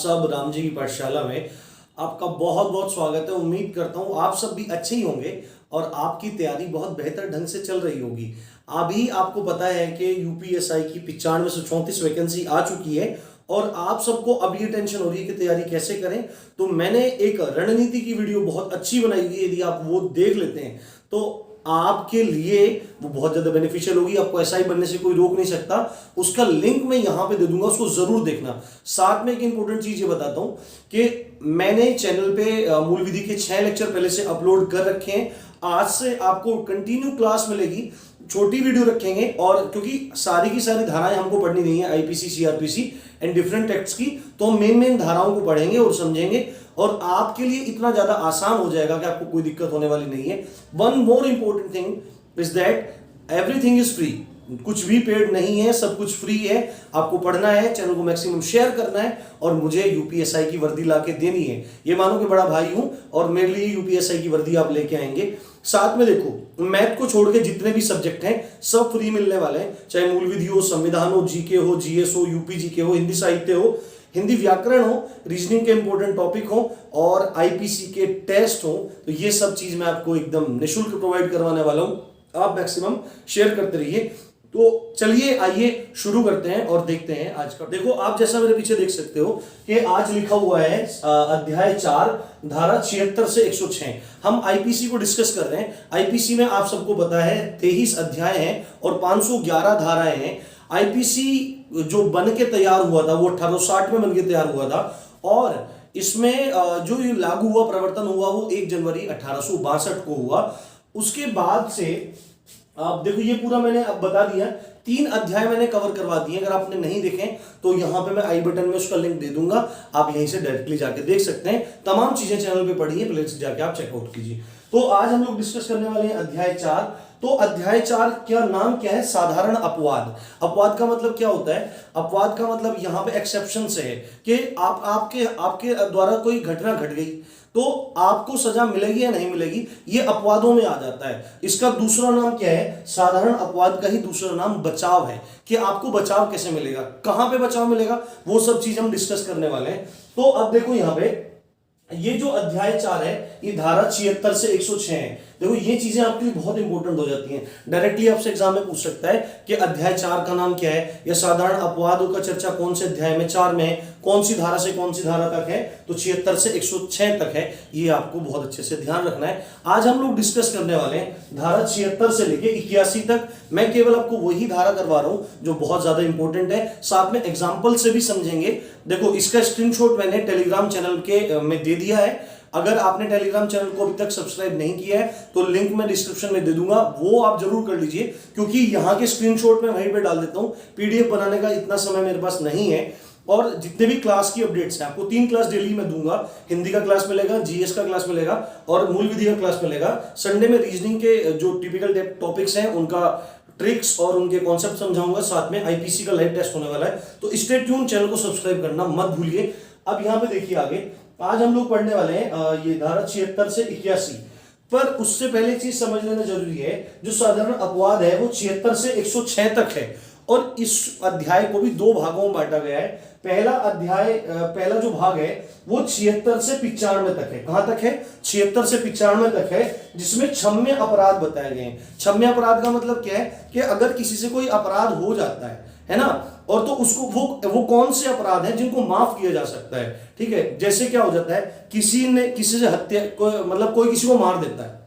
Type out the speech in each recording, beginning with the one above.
सब राम जी की पाठशाला में आपका बहुत बहुत स्वागत है। उम्मीद करता हूँ आप सब भी अच्छे ही होंगे और आपकी तैयारी बहुत बेहतर ढंग से चल रही होगी। अभी आपको पता है कि यूपीएसआई की 95 से 34 वैकेंसी आ चुकी है और आप सबको अब ये टेंशन हो रही है कि तैयारी कैसे करें। तो मैंने एक रणनीति की वीडियो बहुत अच्छी बनाई हुई है, यदि आप वो देख लेते हैं तो आपके लिए वो बहुत ज्यादा बेनिफिशियल होगी। आपको एसआई बनने से कोई रोक नहीं सकता। उसका लिंक मैं यहां पे दे दूंगा, उसको जरूर देखना। साथ में एक इंपॉर्टेंट चीज ये बताता हूं कि मैंने चैनल पे मूल विधि के 6 लेक्चर पहले से अपलोड कर रखे हैं। आज से आपको कंटिन्यू क्लास मिलेगी, छोटी वीडियो रखेंगे और क्योंकि सारी की सारी धाराएं हमको पढ़नी नहीं है, IPC, CrPC and different text की, तो हम मेन धाराओं को पढ़ेंगे और समझेंगे और आपके लिए इतना ज्यादा आसान हो जाएगा कि आपको कोई दिक्कत होने वाली नहीं है। One more important thing is that everything is free. कुछ भी पेड नहीं है, सब कुछ फ्री है। आपको पढ़ना है, चैनल को मैक्सिमम शेयर करना है और मुझे यूपीएसआई की वर्दी लाके देनी है। ये मानो कि बड़ा भाई हूं और मेरे लिए यूपीएसआई की वर्दी आप लेके आएंगे। साथ में देखो, मैथ को छोड़ के जितने भी सब्जेक्ट हैं सब फ्री मिलने वाले हैं, चाहे मूल विधि हो, संविधान हो, जीके हो, जीएस हो, यूपी जीके हो, हिंदी साहित्य हो, हिंदी व्याकरण हो, रीजनिंग के इंपॉर्टेंट टॉपिक हो और आईपीसी के टेस्ट हो। तो ये सब चीज मैं आपको एकदम निःशुल्क प्रोवाइड करवाने वाला हूं। आप मैक्सिमम शेयर करते रहिए। तो चलिए आइए शुरू करते हैं और देखते हैं आज का। देखो, आप जैसा मेरे पीछे देख सकते हो कि आज लिखा हुआ है अध्याय 4 धारा 76 से 106। हम आईपीसी को डिस्कस कर रहे हैं। आईपीसी में आप सबको पता है 23 अध्याय हैं और 511 धाराएं हैं। आईपीसी जो बन के तैयार हुआ था वो 1860 में बन के तैयार हुआ था और इसमें जो ये लागू हुआ, प्रवर्तन हुआ, वो 1 जनवरी 1862 को हुआ। उसके बाद से आप देखो, ये पूरा मैंने अब बता दिया, 3 अध्याय मैंने कवर करवा दिए। अगर आपने नहीं देखे तो यहां पे मैं आई बटन में उसका लिंक दे दूंगा, आप यहीं से डायरेक्टली जाके देख सकते हैं। तमाम चीजें चैनल पे पढ़ी है, प्ले से जाके आप चेकआउट कीजिए। तो आज हम लोग डिस्कस करने वाले हैं अध्याय 4। तो अध्याय 4 क्या नाम क्या है? साधारण अपवाद। अपवाद का मतलब क्या होता है? अपवाद का मतलब यहां पे एक्सेप्शन से है कि आपके द्वारा कोई घटना घट गई तो आपको सजा मिलेगी या नहीं मिलेगी, ये अपवादों में आ जाता है। इसका दूसरा नाम क्या है? साधारण अपवाद का ही दूसरा नाम बचाव है कि आपको बचाव कैसे मिलेगा, कहां पे बचाव मिलेगा, वो सब चीज हम डिस्कस करने वाले हैं। तो अब देखो, यहां पे ये जो अध्याय 4 है ये धारा 76 से 106 है। देखो, ये चीजें आपके लिए बहुत इंपॉर्टेंट हो जाती हैं। डायरेक्टली आपसे एग्जाम में पूछ सकता है कि अध्याय 4 का नाम क्या है, या साधारण अपवादों का चर्चा कौन से अध्याय में 4 में है, कौन सी धारा से कौन सी धारा तक है, तो 76 से 106 तक है। ये आपको बहुत अच्छे से ध्यान रखना है। आज हम लोग डिस्कस करने वाले हैं धारा 76 से लेके 81 तक। मैं केवल आपको वही धारा करवा रहा हूं जो बहुत ज्यादा इंपॉर्टेंट है, साथ में एग्जाम्पल से भी समझेंगे। देखो, इसका स्क्रीनशॉट मैंने टेलीग्राम चैनल के में दे दिया है। अगर आपने टेलीग्राम चैनल को अभी तक सब्सक्राइब नहीं किया है तो लिंक मैं डिस्क्रिप्शन में दे दूंगा, वो आप जरूर कर लीजिए, क्योंकि यहाँ के स्क्रीनशॉट मैं वहीं पे डाल देता हूँ। पीडीएफ बनाने का इतना समय मेरे पास नहीं है। और जितने भी क्लास की अपडेट्स हैं, आपको 3 क्लास डेली में दूंगा। हिंदी का क्लास मिलेगा, जीएस का क्लास मिलेगा और मूल विधि का क्लास मिलेगा। संडे में रीजनिंग के जो टिपिकल टॉपिक्स हैं उनका ट्रिक्स और उनके कॉन्सेप्ट समझाऊंगा। साथ में आईपीसी का लाइव टेस्ट होने वाला है, तो स्टे ट्यून, चैनल को सब्सक्राइब करना मत भूलिए। अब यहाँ पे देखिए, आगे आज हम लोग पढ़ने वाले हैं ये धारा 76 से 81। पर उससे पहले चीज समझ लेना जरूरी है, जो साधारण अपवाद है वो 76 से 106 तक है और इस अध्याय को भी 2 भागों में बांटा गया है। पहला जो भाग है वो 76 से 95 तक है। कहां तक है? 76 से 95 तक है, जिसमें क्षम्य अपराध बताए गए हैं। क्षम्य अपराध का मतलब क्या है कि अगर किसी से कोई अपराध हो जाता है ना, और तो उसको वो कौन से अपराध हैं जिनको माफ किया जा सकता है। ठीक है, जैसे क्या हो जाता है, किसी से हत्या, मतलब कोई किसी को मार देता है।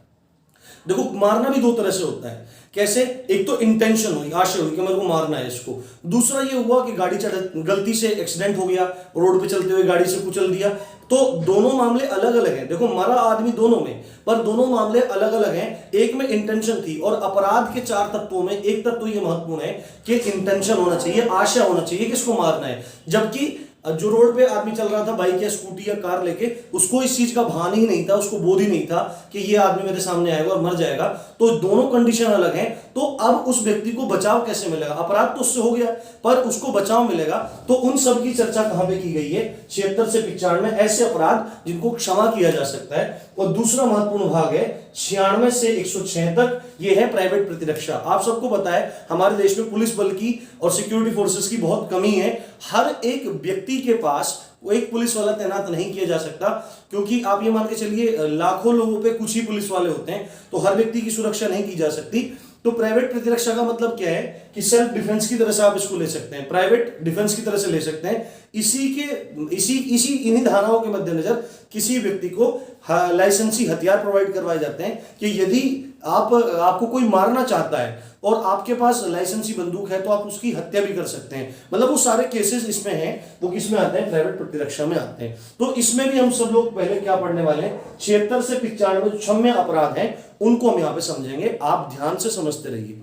देखो, मारना भी 2 तरह से होता है। कैसे? एक तो इंटेंशन हुई, आशय हुई कि मेरे को मारना है इसको। दूसरा ये हुआ कि गाड़ी गलती से एक्सीडेंट हो गया, रोड पे चलते हुए गाड़ी से कुचल दिया। तो दोनों मामले अलग अलग हैं। देखो, मरा आदमी दोनों में, पर दोनों मामले अलग अलग हैं। एक में इंटेंशन थी और अपराध के 4 तत्वों में एक तत्व ये महत्वपूर्ण है कि इंटेंशन होना चाहिए, आशय होना चाहिए किसको मारना है। जबकि जो रोड पे आदमी चल रहा था बाइक या स्कूटी या कार लेके, उसको इस चीज का भान ही नहीं था, उसको बोध ही नहीं था कि ये आदमी मेरे सामने आएगा और मर जाएगा। तो दोनों कंडीशन अलग हैं। तो अब उस व्यक्ति को बचाव कैसे मिलेगा? अपराध तो उससे हो गया पर उसको बचाव मिलेगा। तो उन सब की चर्चा कहां पे की गई है? 76 से 95 में, ऐसे अपराध जिनको क्षमा किया जा सकता है। और दूसरा महत्वपूर्ण भाग है 96 से 106 तक, ये है प्राइवेट प्रतिरक्षा। आप सबको पता है हमारे देश में पुलिस बल की और सिक्योरिटी फोर्सेस की बहुत कमी है। हर एक व्यक्ति के पास वो एक पुलिस वाला तैनात नहीं किया जा सकता, क्योंकि आप ये मान के चलिए लाखों लोगों पे कुछ ही पुलिस वाले होते हैं, तो हर व्यक्ति की सुरक्षा नहीं की जा सकती। तो प्राइवेट प्रतिरक्षा का मतलब क्या है कि सेल्फ डिफेंस की तरह से आप इसको ले सकते हैं, प्राइवेट डिफेंस की तरह से ले सकते हैं। इन्हीं धाराओं के मद्देनजर किसी व्यक्ति को लाइसेंसी हथियार प्रोवाइड करवाए जाते हैं कि यदि आपको कोई मारना चाहता है और आपके पास लाइसेंसी बंदूक है तो आप उसकी हत्या भी कर सकते हैं। मतलब वो सारे केसेस इसमें हैं, वो किसमें आते हैं, प्राइवेट प्रतिरक्षा में आते हैं। तो इसमें भी हम सब लोग पहले क्या पढ़ने वाले हैं, 76 से 95 जो क्षम्य अपराध हैं उनको हम यहाँ पे समझेंगे। आप ध्यान से समझते रहिए।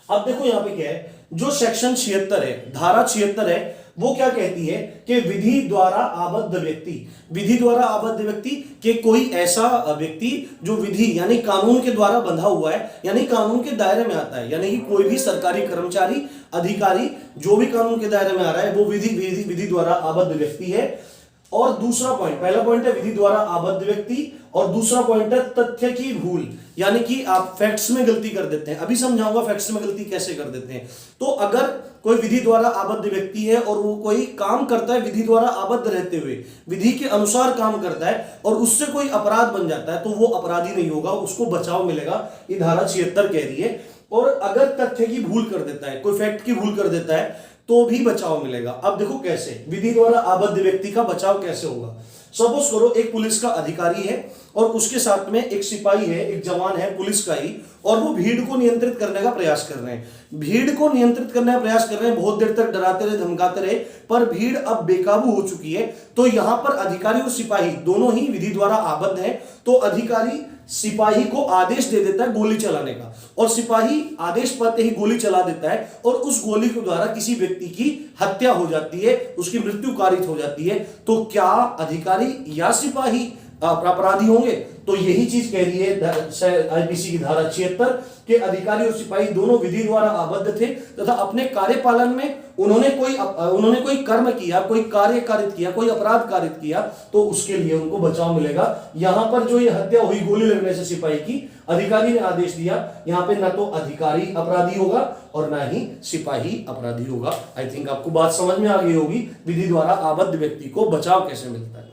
अब देखो यहाँ पे क्या है, जो सेक्शन 76 है, धारा 76 है, वो क्या कहती है कि विधि द्वारा आबद्ध व्यक्ति, विधि द्वारा आबद्ध व्यक्ति के कोई ऐसा व्यक्ति जो विधि यानी कानून के द्वारा बंधा हुआ है, यानी कानून के दायरे में आता है, यानी कि कोई भी सरकारी कर्मचारी, अधिकारी जो भी कानून के दायरे में आ रहा है वो विधि द्वारा आबद्ध व्यक्ति है। और दूसरा पॉइंट, पहला पॉइंट है विधि द्वारा आबद्ध व्यक्ति, और दूसरा पॉइंट है तथ्य की भूल, यानी कि आप फैक्ट्स में गलती कर देते हैं। अभी समझाऊंगा फैक्ट्स में गलती कैसे कर देते हैं। तो अगर कोई विधि द्वारा आबद्ध व्यक्ति है और वो कोई काम करता है विधि द्वारा आबद्ध रहते हुए, विधि के अनुसार काम करता है और उससे कोई अपराध बन जाता है, तो वो अपराधी नहीं होगा, उसको बचाव मिलेगा, ये धारा 76 कह रही है। और अगर तथ्य की भूल कर देता है, कोई फैक्ट की भूल कर देता है, तो भी बचाव मिलेगा। अब देखो कैसे विधि द्वारा आबद्ध व्यक्ति का बचाव कैसे होगा। सपोज करो एक पुलिस का अधिकारी है और उसके साथ में एक सिपाही है, एक जवान है पुलिस का ही, और वो भीड़ को नियंत्रित करने का प्रयास कर रहे हैं। भीड़ को नियंत्रित करने का प्रयास कर रहे हैं, बहुत देर तक डराते रहे, धमकाते रहे, पर भीड़ अब बेकाबू हो चुकी है। तो यहां पर अधिकारी और सिपाही दोनों ही विधि द्वारा आबद्ध हैं। तो अधिकारी सिपाही को आदेश दे देता है गोली चलाने का, और सिपाही आदेश पाते ही गोली चला देता है, और उस गोली के द्वारा किसी व्यक्ति की हत्या हो जाती है, उसकी मृत्यु कारित हो जाती है। तो क्या अधिकारी या सिपाही अपराधी होंगे? तो यही चीज कह रही है आईपीसी की धारा 76 के अधिकारी और सिपाही दोनों विधि द्वारा आबद्ध थे तथा अपने कार्यपालन में उन्होंने कोई कर्म किया, कोई कार्य कारित किया, कोई अपराध कारित किया, तो उसके लिए उनको बचाव मिलेगा। यहां पर जो ये हत्या हुई गोली लगने से सिपाही की, अधिकारी ने आदेश दिया, यहां पे ना तो अधिकारी अपराधी होगा और ना ही सिपाही अपराधी होगा। आई थिंक आपको बात समझ में आ गई होगी, विधि द्वारा आबद्ध व्यक्ति को बचाव कैसे मिलता है।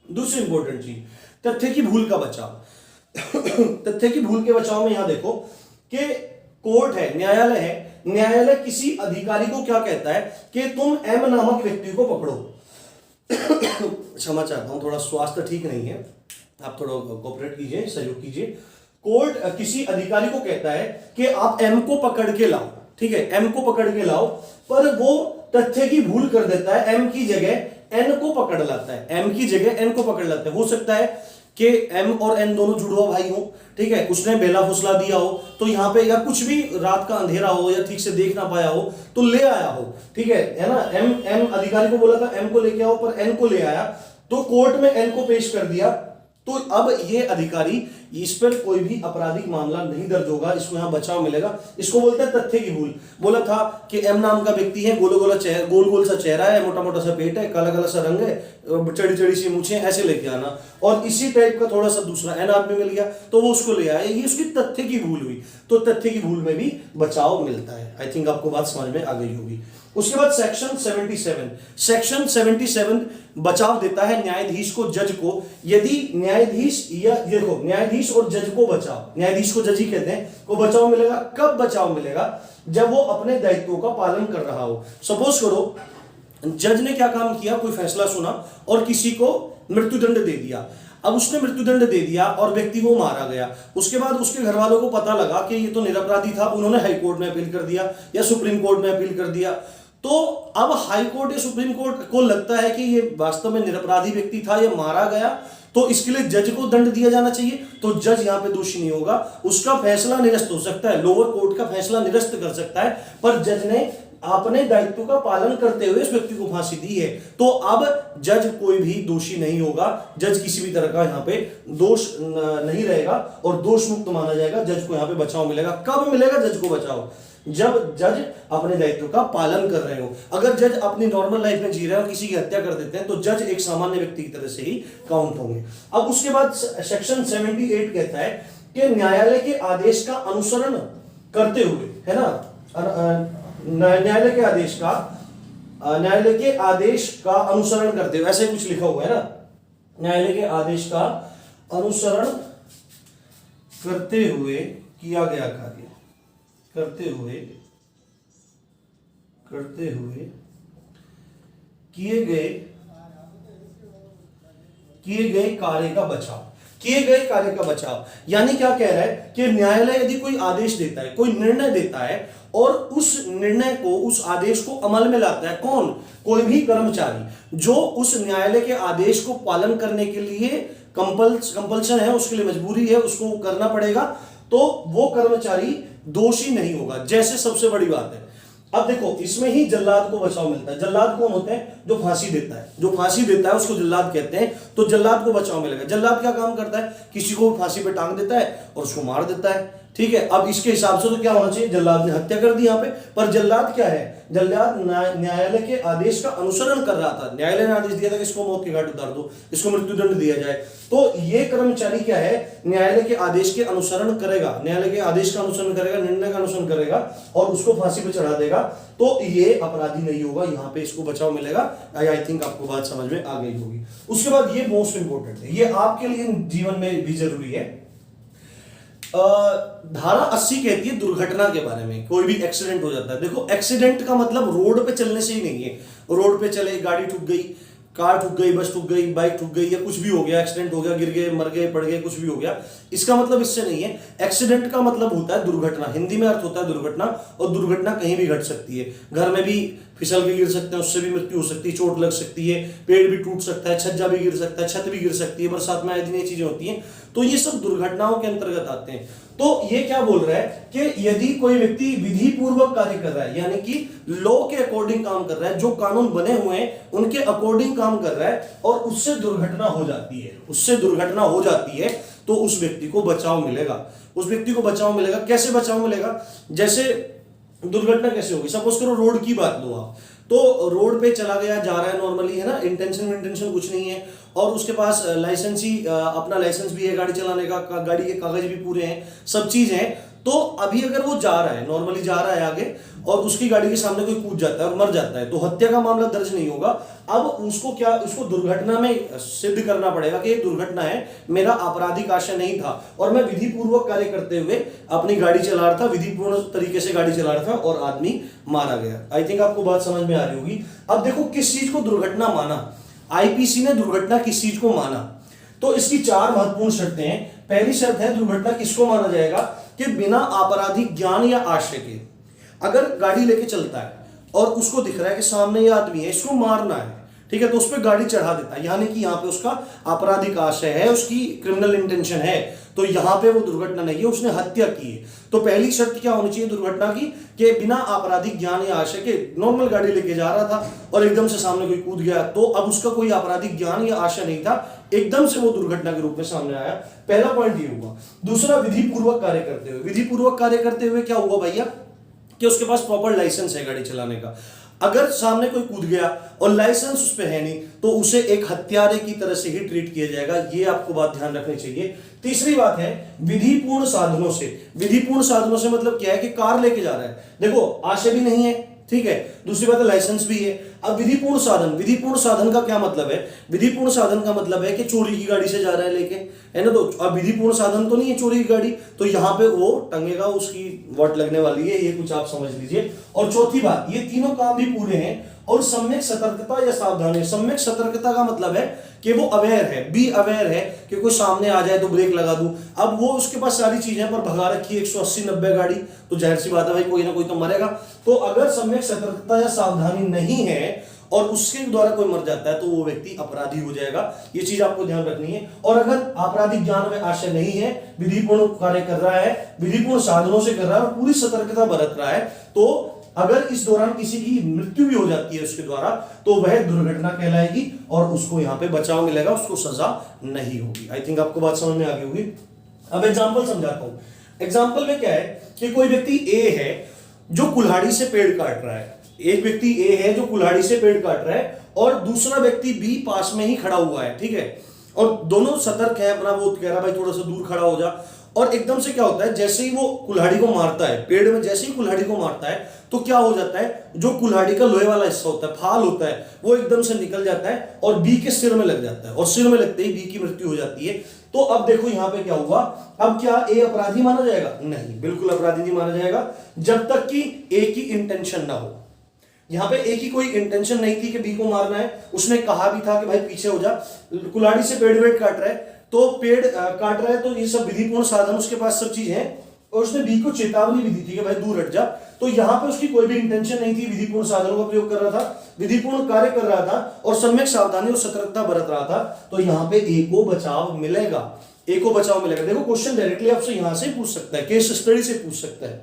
दूसरी इंपॉर्टेंट चीज, तथ्य की भूल का बचाव। तथ्य की भूल के बचाव में यहां देखो कि कोर्ट है, न्यायालय है, न्यायालय किसी अधिकारी को क्या कहता है कि तुम एम नामक व्यक्ति को पकड़ो। क्षमा चाहता हूं, थोड़ा स्वास्थ्य ठीक नहीं है, आप थोड़ा कोऑपरेट कीजिए, सहयोग कीजिए। कोर्ट किसी अधिकारी को कहता है कि आप एम को पकड़ के लाओ, ठीक है, एम को पकड़ के लाओ, पर वो तथ्य की भूल कर देता है, एम की जगह एन को पकड़ लाता है, एम की जगह एन को पकड़ लाता है। हो सकता है कि एम और एन दोनों जुड़वा भाई हो, ठीक है, उसने बेला फुसला दिया हो, तो यहाँ पे या कुछ भी रात का अंधेरा हो या ठीक से देख ना पाया हो तो ले आया हो, ठीक है ना। एम अधिकारी को बोला था एम को लेके आओ, पर एन को ले आया, तो कोर्ट में एन को पेश कर दिया। तो अब ये अधिकारी, इस पर कोई भी आपराधिक मामला नहीं दर्ज होगा, इसको यहां बचाव मिलेगा। इसको बोलते हैं तथ्य की भूल। बोला था कि एम नाम का व्यक्ति है, गोल गोल सा चेहरा है, मोटा मोटा सा पेट है, काला काला सा रंग है, चढ़ी चढ़ी सी मूछें, ऐसे लेके आना, और इसी टाइप का थोड़ा सा दूसरा एन आदमी मिल गया तो वो उसको ले आया, ये उसकी तथ्य की भूल हुई। तो तथ्य की भूल में भी बचाव मिलता है। आई थिंक आपको बात समझ में आ गई होगी। उसके बाद सेक्शन 77 बचाव देता है न्यायाधीश को, जज को, यदि न्यायाधीश या देखो न्यायाधीश और जज को बचाव, न्यायाधीश को जज ही कहते हैं, को बचाव मिलेगा। कब बचाव मिलेगा? जब वो अपने दायित्वों का पालन कर रहा हो। सपोज करो जज ने क्या काम किया, कोई फैसला सुना और किसी को मृत्युदंड दे दिया। अब उसने मृत्युदंड दे दिया और व्यक्ति वो मारा गया। उसके बाद उसके घर वालों को पता लगा कि ये तो निरपराधी था, उन्होंने हाई कोर्ट में अपील कर दिया या सुप्रीम कोर्ट में अपील कर दिया। तो अब हाई कोर्ट या सुप्रीम कोर्ट को लगता है कि ये वास्तव में निरपराधी व्यक्ति था, ये मारा गया, तो इसके लिए जज को दंड दिया जाना चाहिए। तो जज यहां पे दोषी नहीं होगा, उसका फैसला निरस्त हो सकता है, लोअर कोर्ट का फैसला निरस्त कर सकता है, पर जज ने अपने दायित्व का पालन करते हुए इस व्यक्ति को फांसी दी है। तो अब जज कोई भी दोषी नहीं होगा, जज किसी भी तरह का यहाँ पे दोष नहीं रहेगा और दोष मुक्त माना जाएगा। जज को यहाँ पे बचाव मिलेगा। कब मिलेगा जज को बचाव? जब जज अपने दायित्व का पालन कर रहे हो। अगर जज अपनी नॉर्मल लाइफ में जी रहे हो, किसी की हत्या कर देते हैं, तो जज एक सामान्य व्यक्ति की तरह से ही काउंट होंगे। अब उसके बाद सेक्शन 78 कहता है कि न्यायालय के आदेश का अनुसरण करते हुए, है ना, न्यायालय के आदेश का अनुसरण करते हुए, ऐसे कुछ लिखा हुआ है ना, न्यायालय के आदेश का अनुसरण करते हुए किया गया कार्य, करते हुए किए गए कार्य का बचाव, किए गए कार्य का बचाव। यानी क्या कह रहा है कि न्यायालय यदि कोई आदेश देता है, कोई निर्णय देता है और उस निर्णय को, उस आदेश को अमल में लाता है, कौन, कोई भी कर्मचारी जो उस न्यायालय के आदेश को पालन करने के लिए कंपल्शन है, उसके लिए मजबूरी है, उसको करना पड़ेगा, तो वो कर्मचारी दोषी नहीं होगा। जैसे सबसे बड़ी बात है, अब देखो इसमें ही जल्लाद को बचाव मिलता है। जल्लाद कौन होते हैं? जो फांसी देता है, जो फांसी देता है उसको जल्लाद कहते हैं। तो जल्लाद को बचाव मिलेगा। जल्लाद क्या काम करता है? किसी को फांसी पे टांग देता है और उसको मार देता है, ठीक है। अब इसके हिसाब से तो क्या होना चाहिए? जल्लाद ने हत्या कर दी यहाँ पे। पर जल्लाद क्या है? जल्लाद न्यायालय के आदेश का अनुसरण कर रहा था। न्यायालय ने आदेश दिया था कि इसको मौत के घाट उतार दो, इसको मृत्युदंड दिया जाए, तो ये कर्मचारी क्या है? न्यायालय के आदेश के अनुसरण करेगा, न्यायालय के आदेश का अनुसरण करेगा, निर्णय का अनुसरण करेगा और उसको फांसी पे चढ़ा देगा, तो ये अपराधी नहीं होगा। यहाँ पे इसको बचाव मिलेगा। आई थिंक आपको बात समझ में आ गई होगी। उसके बाद ये मोस्ट इंपोर्टेंट है, ये आपके लिए जीवन में भी जरूरी है। धारा 80 कहती है दुर्घटना के बारे में, कोई भी एक्सीडेंट हो जाता है। देखो एक्सीडेंट का मतलब रोड पे चलने से ही नहीं है। रोड पे चले, गाड़ी ठुक गई, कार ठुक गई, बस ठुक गई, बाइक ठुक गई या कुछ भी हो गया, एक्सीडेंट हो गया, गिर गए, मर गए, पड़ गए, कुछ भी हो गया, इसका मतलब इससे नहीं है। एक्सीडेंट का मतलब होता है दुर्घटना, हिंदी में अर्थ होता है दुर्घटना, और दुर्घटना कहीं भी घट सकती है। घर में भी फिसल के गिर सकते हैं, उससे भी मृत्यु हो सकती है, चोट लग सकती है, पेड़ भी टूट सकता है, छज्जा भी गिर सकता है, छत भी गिर सकती है, बरसात में आए दिन ये चीजें होती हैं, तो ये सब दुर्घटनाओं के अंतर्गत आते हैं। तो ये क्या बोल रहा है कि यदि कोई व्यक्ति विधि पूर्वक कार्य कर रहा है, यानी कि लॉ के अकॉर्डिंग काम कर रहा है, जो कानून बने हुए हैं उनके अकॉर्डिंग काम कर रहा है, और उससे दुर्घटना हो जाती है, उससे दुर्घटना हो जाती है, तो उस व्यक्ति को बचाव मिलेगा। उस व्यक्ति को बचाव मिलेगा। कैसे बचाव मिलेगा? जैसे दुर्घटना कैसे होगी? सपोज करो रोड की बात लो आप, तो रोड पे चला गया, जा रहा है नॉर्मली, है ना, इंटेंशन कुछ नहीं है, और उसके पास लाइसेंस ही, अपना लाइसेंस भी है गाड़ी चलाने का, गाड़ी के कागज भी पूरे हैं, सब चीज है। तो अभी अगर वो जा रहा है, नॉर्मली जा रहा है आगे, और उसकी गाड़ी के सामने कोई कूद जाता है और मर जाता है, तो हत्या का मामला दर्ज नहीं होगा। अब उसको क्या, उसको दुर्घटना में सिद्ध करना पड़ेगा कि ये दुर्घटना है, मेरा आपराधिक आशय नहीं था और मैं विधि पूर्वक कार्य करते हुए अपनी गाड़ी चला रहा था, विधिपूर्ण तरीके से गाड़ी चला रहा था और आदमी मारा गया। आई थिंक आपको बात समझ में आ रही होगी। अब देखो किस चीज को दुर्घटना माना, आईपीसी ने दुर्घटना किस चीज को माना, तो इसकी 4 महत्वपूर्ण शर्तें हैं। पहली शर्त है दुर्घटना किसको माना जाएगा कि बिना आपराधिक ज्ञान या आशय के, अगर गाड़ी लेके चलता है और उसको दिख रहा है कि सामने ये आदमी है, इसको मारना है, ठीक है, तो उस पर गाड़ी चढ़ा देता है, यानी कि यहाँ पे उसका आपराधिक आशय है, उसकी क्रिमिनल इंटेंशन है, तो यहाँ पे वो दुर्घटना नहीं है, उसने हत्या की है। तो पहली शर्त क्या होनी चाहिए दुर्घटना की कि बिना आपराधिक ज्ञान या आशय के, नॉर्मल गाड़ी लेके जा रहा था और एकदम से सामने कोई कूद गया, तो अब उसका कोई आपराधिक ज्ञान या आशय नहीं था, एकदम से वो दुर्घटना के रूप में सामने आया। पहला पॉइंट ये हुआ। दूसरा, विधि पूर्वक कार्य करते हुए। विधि पूर्वक कार्य करते हुए क्या हुआ भैया कि उसके पास प्रॉपर लाइसेंस है गाड़ी चलाने का। अगर सामने कोई कूद गया और लाइसेंस उस पे है नहीं, तो उसे एक हत्यारे की तरह से ही ट्रीट किया जाएगा। ये आपको बात ध्यान रखनी चाहिए। तीसरी बात है विधिपूर्ण साधनों से। विधिपूर्ण साधनों से मतलब क्या है कि कार लेके जा रहा है, देखो आशय भी नहीं है, ठीक है, दूसरी बात है लाइसेंस भी है। अब विधिपूर्ण साधन, विधिपूर्ण साधन का क्या मतलब है? विधिपूर्ण साधन का मतलब है कि चोरी की गाड़ी से जा रहा है लेके, है ना, तो अब विधिपूर्ण साधन तो नहीं है चोरी की गाड़ी, तो यहाँ पे वो टंगेगा, उसकी वाट लगने वाली है, ये कुछ आप समझ लीजिए। और चौथी बात, ये तीनों काम भी पूरे हैं और सम्यक सतर्कता या सावधानी। सम्यक सतर्कता का मतलब है कि वो अवेयर है, बी अवेयर है कि कोई सामने आ जाए तो ब्रेक लगा दूं। अब वो उसके पास सारी चीजें पर भगा रखी है 180-90 गाड़ी, तो जाहिर सी बात है भाई कोई ना कोई तो मरेगा। तो अगर सम्यक सतर्कता या सावधानी नहीं है और उसके द्वारा कोई मर जाता है, तो वो व्यक्ति अपराधी हो जाएगा। ये चीज आपको ध्यान रखनी है। और अगर आपराधिक ज्ञान में आशय नहीं है, विधिपूर्ण कार्य कर रहा है, विधिपूर्ण साधनों से कर रहा है और पूरी सतर्कता बरत रहा है, तो अगर इस दौरान किसी की मृत्यु भी हो जाती है उसके द्वारा, तो वह दुर्घटना कहलाएगी और उसको यहाँ पे बचाव मिलेगा, उसको सजा नहीं होगी। आई थिंक आपको बात समझ में आ गई होगी। अब एग्जाम्पल समझाता हूं। एग्जाम्पल में क्या है कि कोई व्यक्ति ए है जो कुल्हाड़ी से पेड़ काट रहा है, एक व्यक्ति ए है जो कुल्हाड़ी से पेड़ काट रहा है और दूसरा व्यक्ति बी पास में ही खड़ा हुआ है, ठीक है, और दोनों सतर्क है, अपना वो कह रहा भाई थोड़ा सा दूर खड़ा हो जा, और एकदम से क्या होता है, जैसे ही वो कुल्हाड़ी को मारता है पेड़ में, जैसे ही कुल्हाड़ी को मारता है तो क्या हो जाता है, जो कुल्हाड़ी का लोहे वाला हिस्सा होता है, फाल होता है, वो एकदम से निकल जाता है और बी के सिर में लग जाता है, और सिर में लगते ही बी की मृत्यु हो जाती है। तो अब देखो यहां पे क्या हुआ, अब क्या ए अपराधी माना जाएगा? नहीं, बिल्कुल अपराधी नहीं माना जाएगा जब तक कि ए की इंटेंशन ना हो। यहां पे ए की कोई इंटेंशन नहीं थी कि बी को मारना है, उसने कहा भी था कि भाई पीछे हो जा, कुल्हाड़ी से पेड़ वेड़ काट रहा है, तो पेड़ काट रहा है, तो ये सब विधिपूर्ण साधन उसके पास सब चीज है, और उसने बी को चेतावनी भी दी थी कि भाई दूर हट जा। तो यहां पे उसकी कोई भी इंटेंशन नहीं थी, विधिपूर्ण साधनों का प्रयोग कर रहा था, विधिपूर्ण कार्य कर रहा था और सम्यक सावधानी और सतर्कता बरत रहा था, तो यहां पे ए को बचाव मिलेगा, ए को बचाव मिलेगा। देखो क्वेश्चन डायरेक्टली आपसे यहां से पूछ सकता है, केस स्टडी से पूछ सकता है।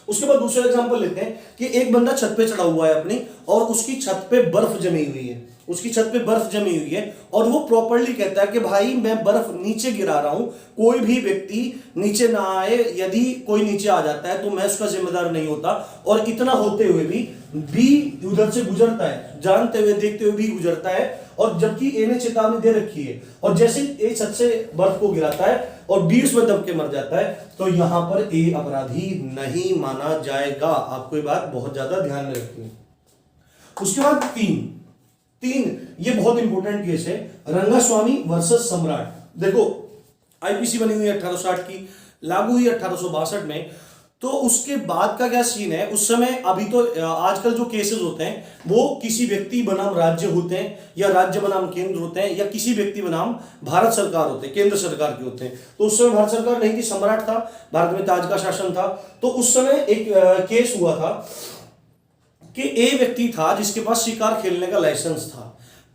उसके बाद दूसरा एग्जांपल लेते हैं कि एक बंदा छत पे चढ़ा हुआ है अपनी, और उसकी छत पे बर्फ जमी हुई है, उसकी छत पे बर्फ जमी हुई है, और वो प्रॉपर्ली कहता है कि भाई मैं बर्फ नीचे गिरा रहा हूं, कोई भी व्यक्ति नीचे ना आए, यदि कोई नीचे आ जाता है तो मैं उसका जिम्मेदार नहीं होता। और इतना होते हुए भी बी उधर से गुजरता है, जानते हुए देखते हुए भी गुजरता है, और जबकि ए ने चेतावनी दे रखी है, और जैसे ए छत से बर्फ को गिराता है और बी उसमें दब के मर जाता है, तो यहां पर ए अपराधी नहीं माना जाएगा। आपको ये बात बहुत ज्यादा ध्यान में रखनी है। उसके बाद तीन ये बहुत इंपॉर्टेंट केस है, रंगास्वामी वर्सेस सम्राट। देखो आईपीसी बनी हुई है 1860 की, लागू हुई 1862 में। तो उसके बाद का क्या सीन है, उस समय अभी तो आजकल जो केसेस होते हैं वो किसी व्यक्ति बनाम राज्य होते हैं, या राज्य बनाम केंद्र होते हैं, या किसी व्यक्ति बनाम भारत सरकार होते हैं, केंद्र सरकार के होते हैं। तो उस समय भारत सरकार नहीं थी, सम्राट था, भारत में ताज का शासन था। तो उस समय एक केस हुआ था कि ए व्यक्ति था जिसके पास शिकार खेलने का लाइसेंस था,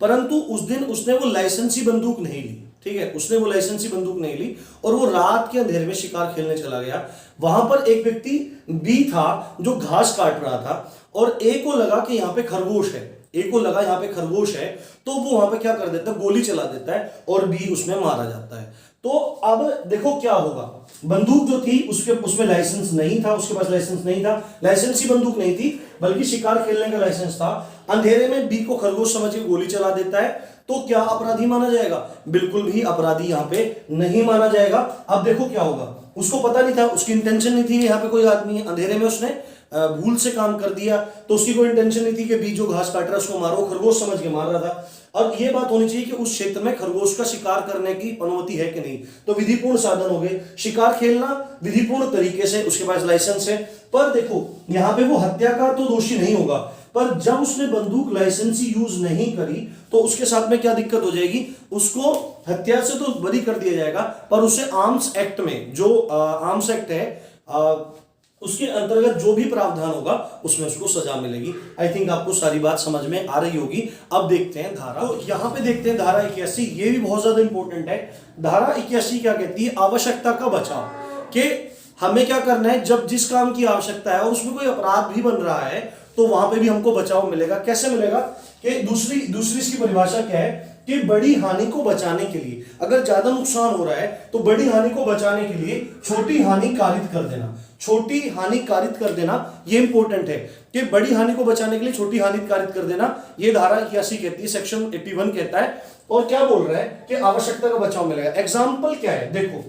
परंतु उस दिन उसने वो लाइसेंसी बंदूक नहीं ली, ठीक है, उसने वो लाइसेंसी बंदूक नहीं ली, और वो रात के अंधेरे में शिकार खेलने चला गया। वहां पर एक व्यक्ति बी था जो घास काट रहा था, और ए को लगा कि यहाँ पे खरगोश है, ए को लगा यहाँ पे खरगोश है, तो वो वहां पे क्या कर देता है, गोली चला देता है, और बी उसमें मारा जाता है। तो अब देखो क्या होगा, बंदूक जो थी उसमें लाइसेंस नहीं था, उसके पास लाइसेंस नहीं था, लाइसेंसी बंदूक नहीं थी, बल्कि शिकार खेलने का लाइसेंस था। अंधेरे में बी को खरगोश समझ के गोली चला देता है, तो क्या अपराधी माना जाएगा? बिल्कुल भी अपराधी यहां पे नहीं माना जाएगा। अब देखो क्या होगा, उसको पता नहीं था, उसकी इंटेंशन नहीं थी यहाँ पे कोई आदमी है, अंधेरे में उसने भूल से काम कर दिया, तो उसकी कोई इंटेंशन नहीं थी कि बी जो घास काट रहा है उसको मारो, खरगोश समझ के मार रहा था। अब ये बात होनी चाहिए कि उस क्षेत्र में खरगोश का शिकार करने की अनुमति है कि नहीं, तो विधिपूर्ण साधन हो गए, शिकार खेलना विधिपूर्ण तरीके से, उसके पास लाइसेंस है। पर देखो यहां पे वो हत्या का तो दोषी नहीं होगा, पर जब उसने बंदूक लाइसेंसी यूज नहीं करी तो उसके साथ में क्या दिक्कत हो जाएगी, उसको हत्या से तो बरी कर दिया जाएगा, पर उसे आर्म्स एक्ट में, जो आर्म्स एक्ट है उसके अंतर्गत जो भी प्रावधान होगा उसमें उसको सजा मिलेगी। आई थिंक आपको सारी बात समझ में आ रही होगी। अब देखते हैं धारा, तो यहां पे देखते हैं धारा 81, ये भी बहुत ज्यादा इंपॉर्टेंट है। धारा 81 क्या कहती है, आवश्यकता का बचाव, कि हमें क्या करना है, जब जिस काम की आवश्यकता है और उसमें कोई अपराध भी बन रहा है तो वहां पे भी हमको बचाव मिलेगा। कैसे मिलेगा, कि दूसरी इसकी परिभाषा क्या है कि बड़ी हानि को बचाने के लिए, अगर ज्यादा नुकसान हो रहा है तो बड़ी हानि को बचाने के लिए छोटी हानि कारित कर देना, छोटी हानि कारित कर देना, ये इंपॉर्टेंट है कि बड़ी हानि को बचाने के लिए छोटी हानि कारित कर देना, ये धारा 81 कहती है, सेक्शन 81 कहता है। और क्या बोल रहा है कि आवश्यकता का बचाव मिलेगा। एग्जाम्पल क्या है, देखो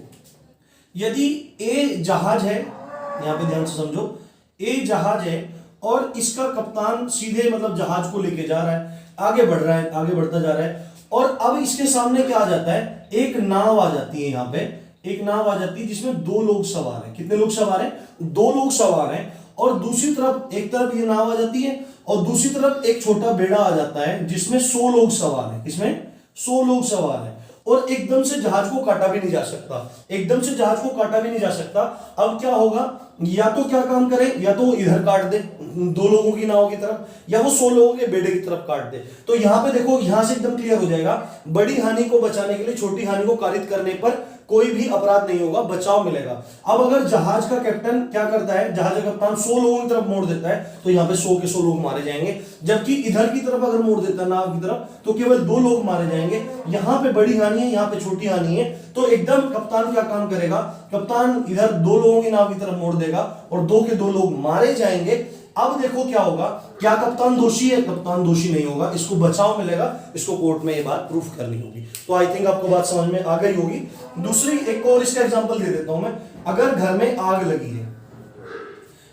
यदि ए जहाज है, यहां पे ध्यान से समझो, ए जहाज है और इसका कप्तान सीधे मतलब जहाज को लेके जा रहा है, आगे बढ़ रहा है, आगे बढ़ता जा रहा है, और अब इसके सामने क्या आ जाता है, एक नाव आ जाती है, यहाँ पे एक नाव आ जाती है जिसमें दो लोग सवार हैं। कितने लोग सवार हैं, दो लोग सवार हैं, और दूसरी तरफ, एक तरफ ये नाव आ जाती है और दूसरी तरफ एक छोटा बेड़ा आ जाता है जिसमें 100 लोग सवार हैं, इसमें 100 लोग सवार हैं, और एकदम से जहाज को काटा भी नहीं जा सकता, एकदम से जहाज को काटा भी नहीं जा सकता। अब क्या होगा, या तो क्या काम करे, या तो इधर काट दे 2 लोगों की नाव की तरफ, या वो 100 लोगों के बेड़े की तरफ काट दे। तो यहां पे देखो, यहां से एकदम क्लियर हो जाएगा, बड़ी हानि को बचाने के लिए छोटी हानि को कारित करने पर कोई भी अपराध नहीं होगा, बचाव मिलेगा। अब अगर जहाज का कैप्टन क्या करता है, जहाज का कप्तान 100 लोगों की तरफ मोड़ देता है तो यहाँ पे 100 के 100 लोग मारे जाएंगे, जबकि इधर की तरफ अगर मोड़ देता है नाव की तरफ तो केवल 2 लोग मारे जाएंगे। यहाँ पे बड़ी हानि है, यहाँ पे छोटी हानि है, तो एकदम कप्तान क्या काम करेगा, कप्तान इधर 2 लोगों की नाव की तरफ मोड़ देगा और 2 के 2 लोग मारे जाएंगे। अब देखो क्या होगा, क्या कप्तान दोषी है? कप्तान दोषी नहीं होगा, इसको बचाव मिलेगा, इसको कोर्ट में ये बात प्रूफ करनी होगी। तो आई थिंक आपको बात समझ में आ गई होगी। दूसरी एक और इसका एग्जांपल दे देता हूं मैं। अगर घर में आग लगी है,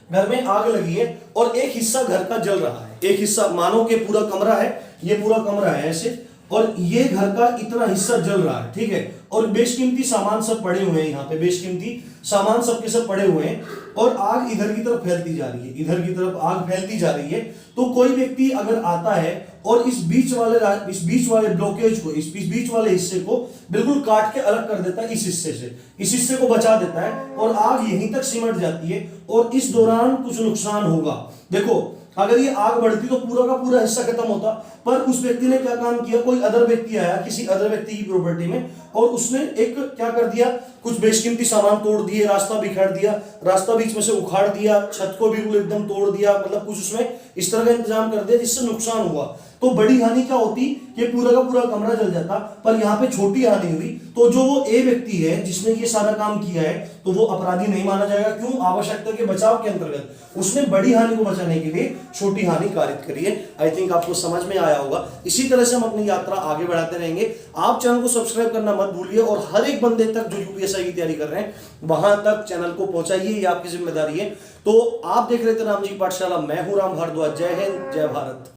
घर में आग लगी है और एक हिस्सा घर का जल रहा है, एक हिस्सा मानो कि पूरा कमरा है, ये पूरा कमरा है ऐसे, और ये घर का इतना हिस्सा जल रहा है, ठीक है, और बेशकीमती सामान सब पड़े हुए हैं यहाँ पे, बेशकीमती सामान सबके सब पड़े हुए हैं, और आग इधर की तरफ फैलती जा रही है, इधर की तरफ आग फैलती जा रही है। तो कोई व्यक्ति अगर आता है और इस बीच वाले ब्लॉकेज को, इस बीच वाले हिस्से को बिल्कुल काट के अलग कर देता है, इस हिस्से से, इस हिस्से को बचा देता है, और आग यहीं तक सिमट जाती है, और इस दौरान कुछ नुकसान होगा। देखो, अगर ये आग बढ़ती तो पूरा का पूरा हिस्सा खत्म होता, पर उस व्यक्ति ने क्या काम किया, कोई अदर व्यक्ति आया किसी अदर व्यक्ति की प्रॉपर्टी में, और उसने एक क्या कर दिया, कुछ बेशकीमती सामान तोड़ दिए, रास्ता बिखेर दिया, रास्ता बीच में से उखाड़ दिया, छत को बिल्कुल एकदम तोड़ दिया, मतलब कुछ उसमें इस तरह का इंतजाम कर दिया जिससे नुकसान हुआ। तो बड़ी हानि क्या होती कि पूरा का पूरा कमरा जल जाता, पर यहाँ पे छोटी हानि हुई, तो जो वो ए व्यक्ति है जिसने ये सारा काम किया है, तो वो अपराधी नहीं माना जाएगा। क्यों? आवश्यकता के बचाव के अंतर्गत उसने बड़ी हानि को बचाने के लिए छोटी हानि कारित करी है। आई थिंक आपको समझ में आया होगा। इसी तरह से हम अपनी यात्रा आगे बढ़ाते रहेंगे। आप चैनल को सब्सक्राइब करना मत भूलिए, और हर एक बंदे तक जो यूपीएसआई की तैयारी कर रहे हैं वहां तक चैनल को पहुंचाइए, ये आपकी जिम्मेदारी है। तो आप देख रहे थे राम जी पाठशाला, मैं हूं राम भारद्वाज। जय हिंद, जय भारत।